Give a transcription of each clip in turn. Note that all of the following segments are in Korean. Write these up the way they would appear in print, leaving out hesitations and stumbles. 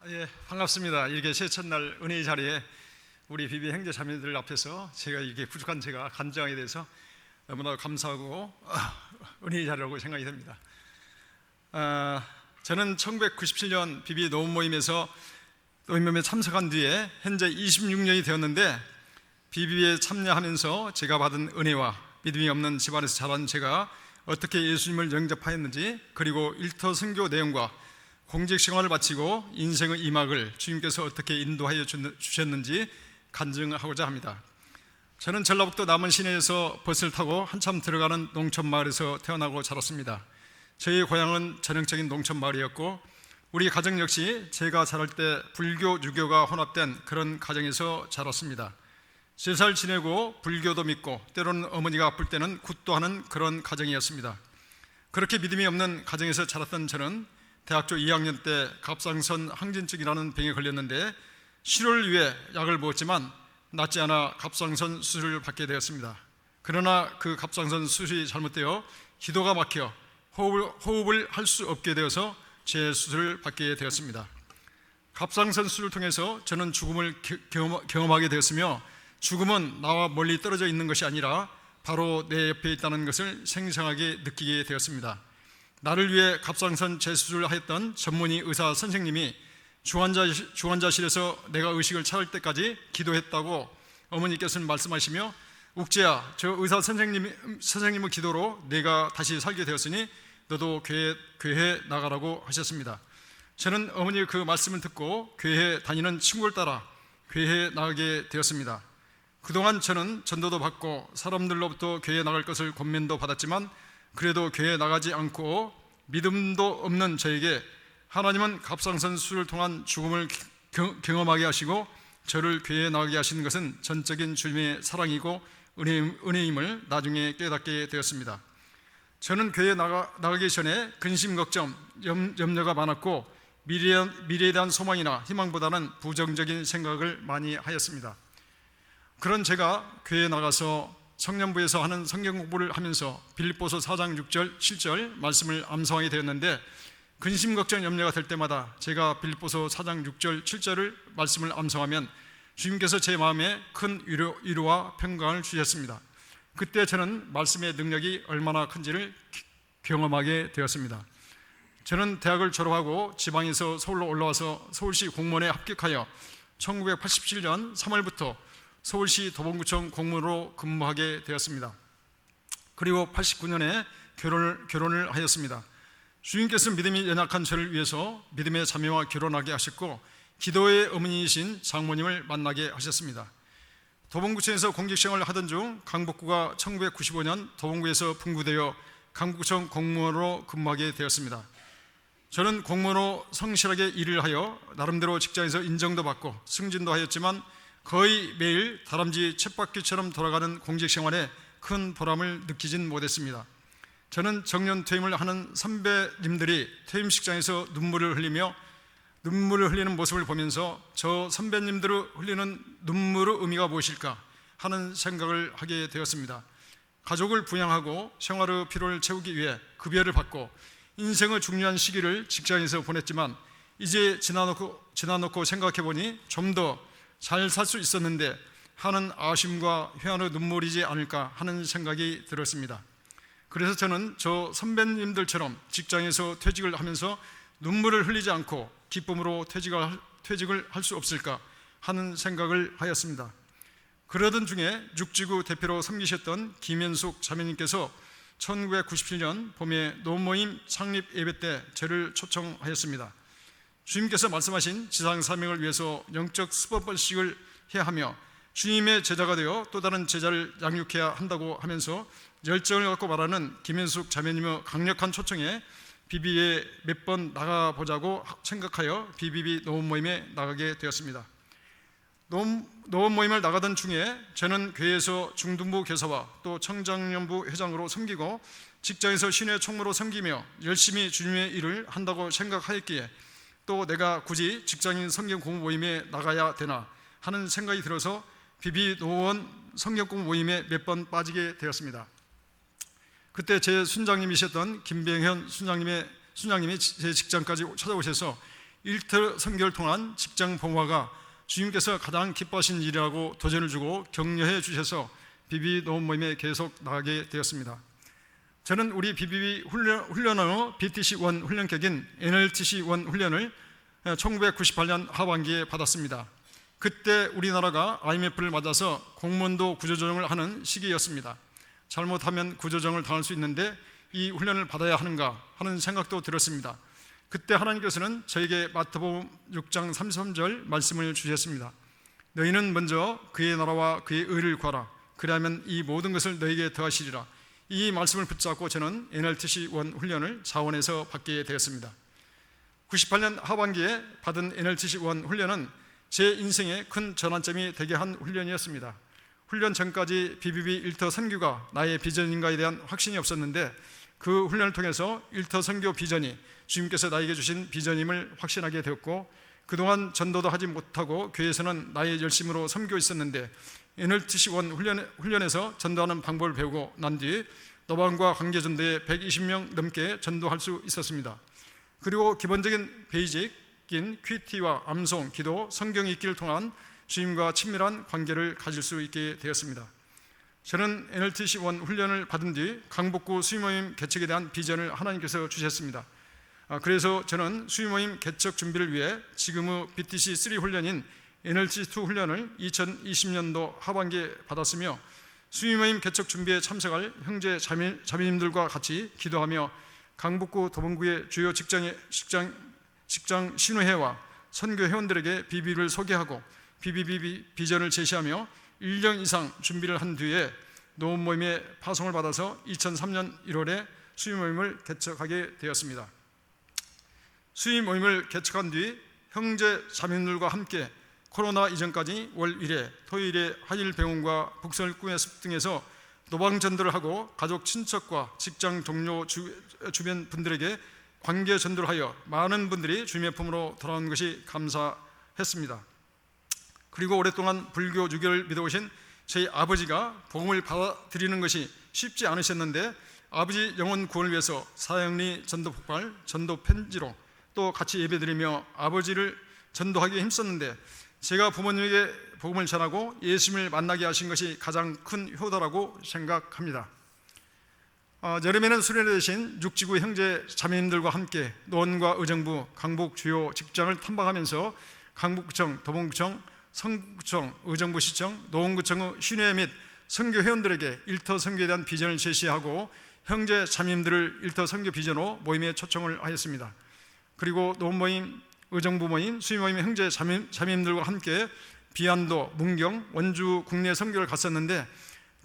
예, 반갑습니다. 이렇게 새 첫날 은혜의 자리에 우리 비비 형제 자매들 앞에서 제가 이게 부족한 제가 간증하게 돼서 너무나 감사하고 은혜의 자리라고 생각이 됩니다. 저는 1997년 비비 노원 모임에 참석한 뒤에 현재 26년이 되었는데, 비비에 참여하면서 제가 받은 은혜와 믿음이 없는 집안에서 자란 제가 어떻게 예수님을 영접하였는지, 그리고 일터 선교 내용과 공직 생활을 마치고 인생의 이막을 주님께서 어떻게 인도하여 주셨는지 간증하고자 합니다. 저는 전라북도 남원 시내에서 버스를 타고 한참 들어가는 농촌 마을에서 태어나고 자랐습니다. 저희 고향은 전형적인 농촌 마을이었고, 우리 가정 역시 제가 자랄 때 불교, 유교가 혼합된 그런 가정에서 자랐습니다. 3살 지내고 불교도 믿고 때로는 어머니가 아플 때는 굿도 하는 그런 가정이었습니다. 그렇게 믿음이 없는 가정에서 자랐던 저는 대학교 2학년 때 갑상선 항진증이라는 병에 걸렸는데, 치료를 위해 약을 먹었지만 낫지 않아 갑상선 수술을 받게 되었습니다. 그러나 그 갑상선 수술이 잘못되어 기도가 막혀 호흡을 할 수 없게 되어서 재수술을 받게 되었습니다. 갑상선 수술을 통해서 저는 죽음을 경험하게 되었으며, 죽음은 나와 멀리 떨어져 있는 것이 아니라 바로 내 옆에 있다는 것을 생생하게 느끼게 되었습니다. 나를 위해 갑상선 재수술을 하였던 전문의 의사 선생님이 주환자실에서 내가 의식을 찾을 때까지 기도했다고 어머니께서는 말씀하시며, 욱재야, 저 의사 선생님의 기도로 내가 다시 살게 되었으니 너도 교회에 나가라고 하셨습니다. 저는 어머니의 그 말씀을 듣고 교회에 다니는 친구를 따라 교회에 나가게 되었습니다. 그동안 저는 전도도 받고 사람들로부터 교회에 나갈 것을 권면도 받았지만, 그래도 교회에 나가지 않고 믿음도 없는 저에게 하나님은 갑상선 수술을 통한 죽음을 경험하게 하시고 저를 교회에 나가게 하시는 것은 전적인 주님의 사랑이고 은혜임을 나중에 깨닫게 되었습니다. 저는 교회에 나가기 전에 근심, 걱정, 염려가 많았고 미래에 대한 소망이나 희망보다는 부정적인 생각을 많이 하였습니다. 그런 제가 교회에 나가서 청년부에서 하는 성경 공부를 하면서 빌립보서 4장 6절 7절 말씀을 암송하게 되었는데, 근심, 걱정, 염려가 될 때마다 제가 빌립보서 4장 6절 7절을 말씀을 암송하면 주님께서 제 마음에 큰 위로와 평강을 주셨습니다. 그때 저는 말씀의 능력이 얼마나 큰지를 경험하게 되었습니다. 저는 대학을 졸업하고 지방에서 서울로 올라와서 서울시 공무원에 합격하여 1987년 3월부터 서울시 도봉구청 공무원으로 근무하게 되었습니다. 그리고 89년에 결혼을 하였습니다. 주님께서 믿음이 연약한 저를 위해서 믿음의 자매와 결혼하게 하셨고, 기도의 어머니이신 장모님을 만나게 하셨습니다. 도봉구청에서 공직생활을 하던 중 강북구가 1995년 도봉구에서 분구되어 강북구청 공무원으로 근무하게 되었습니다. 저는 공무원으로 성실하게 일을 하여 나름대로 직장에서 인정도 받고 승진도 하였지만, 거의 매일 다람쥐 쳇바퀴처럼 돌아가는 공직생활에 큰 보람을 느끼진 못했습니다. 저는 정년 퇴임을 하는 선배님들이 퇴임식장에서 눈물을 흘리는 모습을 보면서 저 선배님들의 흘리는 눈물의 의미가 무엇일까 하는 생각을 하게 되었습니다. 가족을 부양하고 생활의 필요를 채우기 위해 급여를 받고 인생의 중요한 시기를 직장에서 보냈지만, 이제 지나놓고 생각해보니 좀 더 잘 살 수 있었는데 하는 아쉬움과 회한의 눈물이지 않을까 하는 생각이 들었습니다. 그래서 저는 저 선배님들처럼 직장에서 퇴직을 하면서 눈물을 흘리지 않고 기쁨으로 퇴직을 할 수 없을까 하는 생각을 하였습니다. 그러던 중에 육지구 대표로 섬기셨던 김현숙 자매님께서 1997년 봄에 노모임 창립 예배 때 저를 초청하였습니다. 주님께서 말씀하신 지상 사명을 위해서 영적 습업식을 해야 하며 주님의 제자가 되어 또 다른 제자를 양육해야 한다고 하면서 열정을 갖고 말하는 김현숙 자매님의 강력한 초청에 비비에 몇 번 나가보자고 생각하여 비비비 노원 모임에 나가게 되었습니다. 노원 모임을 나가던 중에 저는 교회에서 중등부 교사와 또 청장년부 회장으로 섬기고 직장에서 신의 총무로 섬기며 열심히 주님의 일을 한다고 생각하였기에, 또 내가 굳이 직장인 성경 공부 모임에 나가야 되나 하는 생각이 들어서 비비 노원 성경 공부 모임에 몇 번 빠지게 되었습니다. 그때 제 순장님이셨던 김병현 순장님이 제 직장까지 찾아오셔서 일터 선교를 통한 직장 봉화가 주님께서 가장 기뻐하신 일이라고 도전을 주고 격려해 주셔서 BBB 노원 모임에 계속 나가게 되었습니다. 저는 우리 BBB 훈련원의 BTC1 훈련격인 NLTC1 훈련을 1998년 하반기에 받았습니다. 그때 우리나라가 IMF를 맞아서 공무원도 구조조정을 하는 시기였습니다. 잘못하면 구조조정을 당할 수 있는데 이 훈련을 받아야 하는가 하는 생각도 들었습니다. 그때 하나님께서는 저에게 마태복음 6장 33절 말씀을 주셨습니다. 너희는 먼저 그의 나라와 그의 의를 구하라. 그리하면 이 모든 것을 너희에게 더하시리라. 이 말씀을 붙잡고 저는 NLTC1 훈련을 자원에서 받게 되었습니다. 98년 하반기에 받은 NLTC1 훈련은 제 인생의 큰 전환점이 되게 한 훈련이었습니다. 훈련 전까지 BBB 일터 선교가 나의 비전인가에 대한 확신이 없었는데 그 훈련을 통해서 일터 선교 비전이 주님께서 나에게 주신 비전임을 확신하게 되었고, 그동안 전도도 하지 못하고 교회에서는 나의 열심으로 섬기고 있었는데 NLTC1 훈련에서 전도하는 방법을 배우고 난 뒤 노방과 관계전도에 120명 넘게 전도할 수 있었습니다. 그리고 기본적인 베이직인 큐티와 암송, 기도, 성경 읽기를 통한 주님과 친밀한 관계를 가질 수 있게 되었습니다. 저는 NLTC1 훈련을 받은 뒤 강북구 수의모임 개척에 대한 비전을 하나님께서 주셨습니다. 그래서 저는 수의모임 개척 준비를 위해 지금의 BTC3 훈련인 NLTC2 훈련을 2020년도 하반기에 받았으며, 수의모임 개척 준비에 참석할 형제 자매님들과 같이 기도하며 강북구 도봉구의 주요 직장 신우회와 선교 회원들에게 BBB를 소개하고 BBB 비전을 제시하며 1년 이상 준비를 한 뒤에 노원 모임의 파송을 받아서 2003년 1월에 수의 모임을 개척하게 되었습니다. 수의 모임을 개척한 뒤 형제 자매님들과 함께 코로나 이전까지 월 1회 토요일에 한일병원과 북설 꿈의 숲 등에서 노방전도를 하고 가족 친척과 직장 동료 주변 분들에게 관계 전도를 하여 많은 분들이 주님의 품으로 돌아온 것이 감사했습니다. 그리고 오랫동안 불교 유교를 믿어오신 저희 아버지가 복음을 받아들이는 것이 쉽지 않으셨는데 아버지 영혼 구원을 위해서 사형리 전도 폭발, 전도 편지로 또 같이 예배드리며 아버지를 전도하기에 힘썼는데, 제가 부모님에게 복음을 전하고 예수님을 만나게 하신 것이 가장 큰 효도라고 생각합니다. 여름에는 수련회 대신 육지구 형제 자매님들과 함께 노원과 의정부, 강북 주요 직장을 탐방하면서 강북구청, 도봉구청, 성북구청, 의정부시청, 노원구청의 신회 및 선교 회원들에게 일터 선교에 대한 비전을 제시하고 형제 자매님들을 일터 선교 비전으로 모임에 초청을 하였습니다. 그리고 노원 모임, 의정부 모임, 수의 모임 형제 자매님들과 함께 비안도, 문경, 원주 국내 선교를 갔었는데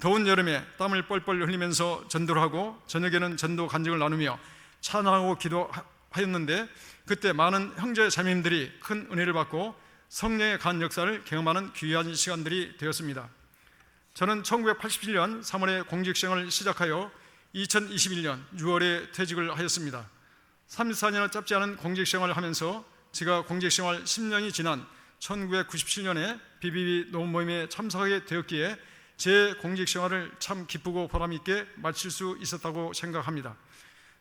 더운 여름에 땀을 뻘뻘 흘리면서 전도를 하고 저녁에는 전도 간증을 나누며 찬양하고 기도하였는데, 그때 많은 형제 자매님들이 큰 은혜를 받고 성령의 간 역사를 경험하는 귀한 시간들이 되었습니다. 저는 1987년 3월에 공직생활을 시작하여 2021년 6월에 퇴직을 하였습니다. 34년을 짧지 않은 공직생활을 하면서 제가 공직생활 10년이 지난 1997년에 BBB 노원 모임에 참석하게 되었기에 제 공직생활을 참 기쁘고 보람있게 마칠 수 있었다고 생각합니다.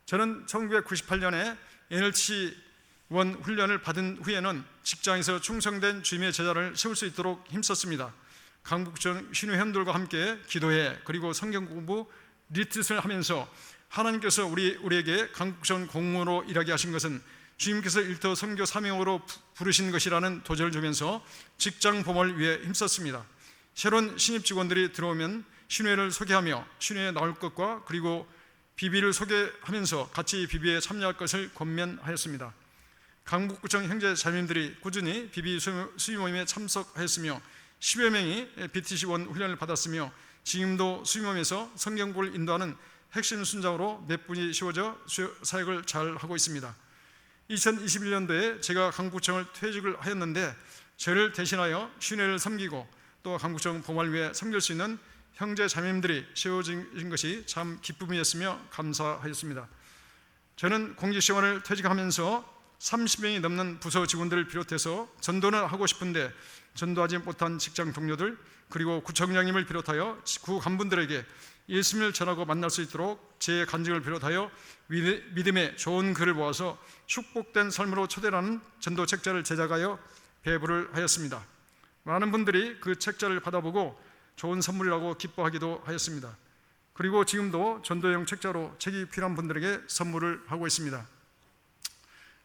저는 1998년에 NLTC1 훈련을 받은 후에는 직장에서 충성된 주님의 제자를 세울 수 있도록 힘썼습니다. 강북구청 신우회원들과 함께 기도회 그리고 성경 공부 리트릿을 하면서 하나님께서 우리에게 강북구청 공무원으로 일하게 하신 것은 주님께서 일터 선교 사명으로 부르신 것이라는 도전을 주면서 직장 보험을 위해 힘썼습니다. 새로운 신입 직원들이 들어오면 신우회를 소개하며 신우회에 나올 것과 그리고 BB를 소개하면서 같이 BB에 참여할 것을 권면하였습니다. 강북구청 형제 자매님들이 꾸준히 BB 수의 모임에 참석하였으며 10여 명이 BTC1 훈련을 받았으며 지금도 수의 모임에서 성경구를 인도하는 핵심 순장으로 몇 분이 씌워져 사역을 잘 하고 있습니다. 2021년도에 제가 강북구청을 퇴직을 하였는데 저를 대신하여 신회를 섬기고 또 강북구청 봉화를 위해 섬길 수 있는 형제 자매님들이 세워진 것이 참 기쁨이었으며 감사하였습니다. 저는 공직생활을 퇴직하면서 30명이 넘는 부서 직원들을 비롯해서 전도는 하고 싶은데 전도하지 못한 직장 동료들, 그리고 구청장님을 비롯하여 구 간부들에게 예수님을 전하고 만날 수 있도록 제 간증을 비롯하여 믿음의 좋은 글을 모아서 축복된 삶으로 초대하는 전도 책자를 제작하여 배부를 하였습니다. 많은 분들이 그 책자를 받아보고 좋은 선물이라고 기뻐하기도 하였습니다. 그리고 지금도 전도용 책자로 책이 필요한 분들에게 선물을 하고 있습니다.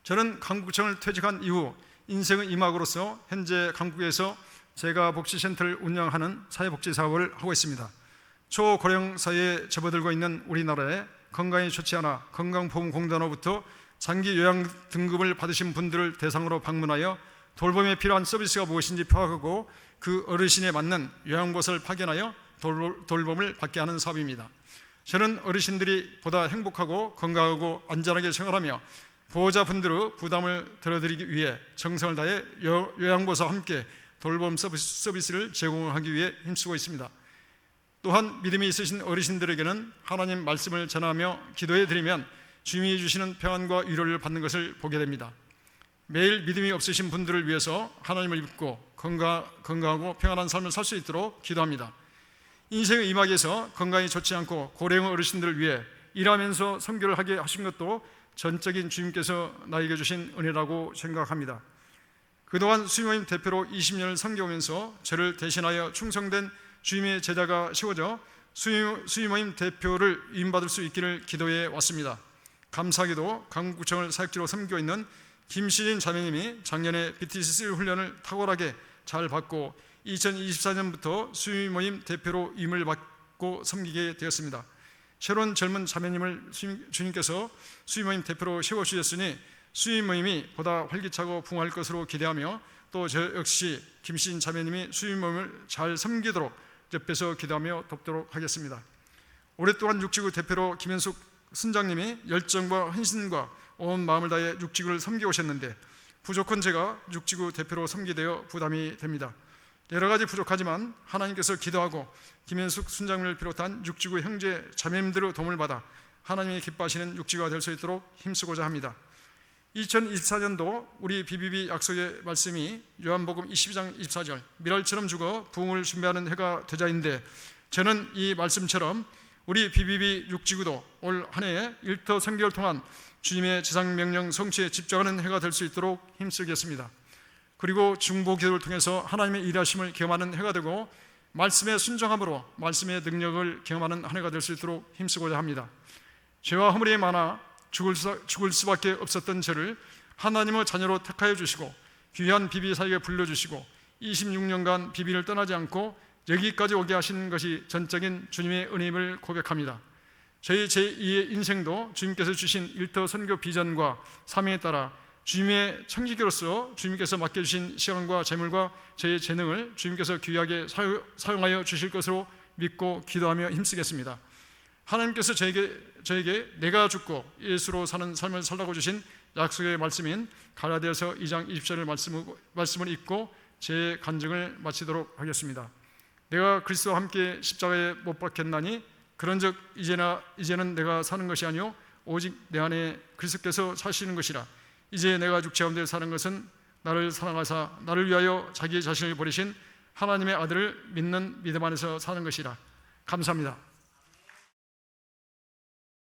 저는 강북구청을 퇴직한 이후 인생의 이막으로서 현재 강북에서 제가 복지센터를 운영하는 사회복지 사업을 하고 있습니다. 초고령 사회에 접어들고 있는 우리나라에 건강이 좋지 않아 건강보험공단으로부터 장기 요양 등급을 받으신 분들을 대상으로 방문하여 돌봄에 필요한 서비스가 무엇인지 파악하고 그 어르신에 맞는 요양보호사를 파견하여 돌봄을 받게 하는 사업입니다. 저는 어르신들이 보다 행복하고 건강하고 안전하게 생활하며 보호자분들의 부담을 덜어드리기 위해 정성을 다해 요양보호사와 함께 돌봄 서비스를 제공하기 위해 힘쓰고 있습니다. 또한 믿음이 있으신 어르신들에게는 하나님 말씀을 전하며 기도해 드리면 주님이 주시는 평안과 위로를 받는 것을 보게 됩니다. 매일 믿음이 없으신 분들을 위해서 하나님을 믿고 건강하고 평안한 삶을 살 수 있도록 기도합니다. 인생의 이막에서 건강이 좋지 않고 고령 어르신들을 위해 일하면서 선교를 하게 하신 것도 전적인 주님께서 나에게 주신 은혜라고 생각합니다. 그동안 수임모임 대표로 20년을 섬겨오면서 저를 대신하여 충성된 주님의 제자가 세워져 수임모임 대표를 위임받을 수 있기를 기도해 왔습니다. 감사하게도 강북구청을 사역지로 섬기고 있는 김시진 자매님이 작년에 BTC 훈련을 탁월하게 잘 받고 2024년부터 수임모임 대표로 위임을 받고 섬기게 되었습니다. 새로운 젊은 자매님을 주님께서 수임모임 대표로 세워주셨으니 수임모임이 보다 활기차고 부흥할 것으로 기대하며 또 저 역시 김시진 자매님이 수임모임을 잘 섬기도록 옆에서 기도하며 돕도록 하겠습니다. 오랫동안 육지구 대표로 김현숙 순장님이 열정과 헌신과 온 마음을 다해 육지구를 섬겨 오셨는데 부족한 제가 육지구 대표로 섬기되어 부담이 됩니다. 여러 가지 부족하지만 하나님께서 기도하고 김현숙 순장님을 비롯한 육지구 형제 자매님들의 도움을 받아 하나님이 기뻐하시는 육지구가 될 수 있도록 힘쓰고자 합니다. 2024년도 우리 BBB 약속의 말씀이 요한복음 22장 24절 밀알처럼 죽어 부흥을 준비하는 해가 되자인데 저는 이 말씀처럼 우리 BBB 육지구도 올 한 해에 일터 선교를 통한 주님의 지상명령 성취에 집중하는 해가 될 수 있도록 힘쓰겠습니다. 그리고 중보기도를 통해서 하나님의 일하심을 경험하는 해가 되고 말씀의 순종함으로 말씀의 능력을 경험하는 한 해가 될 수 있도록 힘쓰고자 합니다. 죄와 허물이 많아 죽을 수밖에 없었던 저를 하나님의 자녀로 택하여 주시고 귀한 비비 사역에 불러주시고 26년간 비비를 떠나지 않고 여기까지 오게 하신 것이 전적인 주님의 은혜임을 고백합니다. 저희 제2의 인생도 주님께서 주신 일터 선교 비전과 사명에 따라 주님의 청지기로서 주님께서 맡겨주신 시간과 재물과 저의 재능을 주님께서 귀하게 사용하여 주실 것으로 믿고 기도하며 힘쓰겠습니다. 하나님께서 저에게 내가 죽고 예수로 사는 삶을 살라고 주신 약속의 말씀인 갈라디아서 2장 20절의 말씀을 읽고 제 간증을 마치도록 하겠습니다. 내가 그리스도와 함께 십자가에 못 박혔나니 그런즉 이제는 내가 사는 것이 아니요 오직 내 안에 그리스도께서 사시는 것이라. 이제 내가 죽지 가운데 사는 것은 나를 사랑하사 나를 위하여 자기 자신을 버리신 하나님의 아들을 믿는 믿음 안에서 사는 것이라. 감사합니다.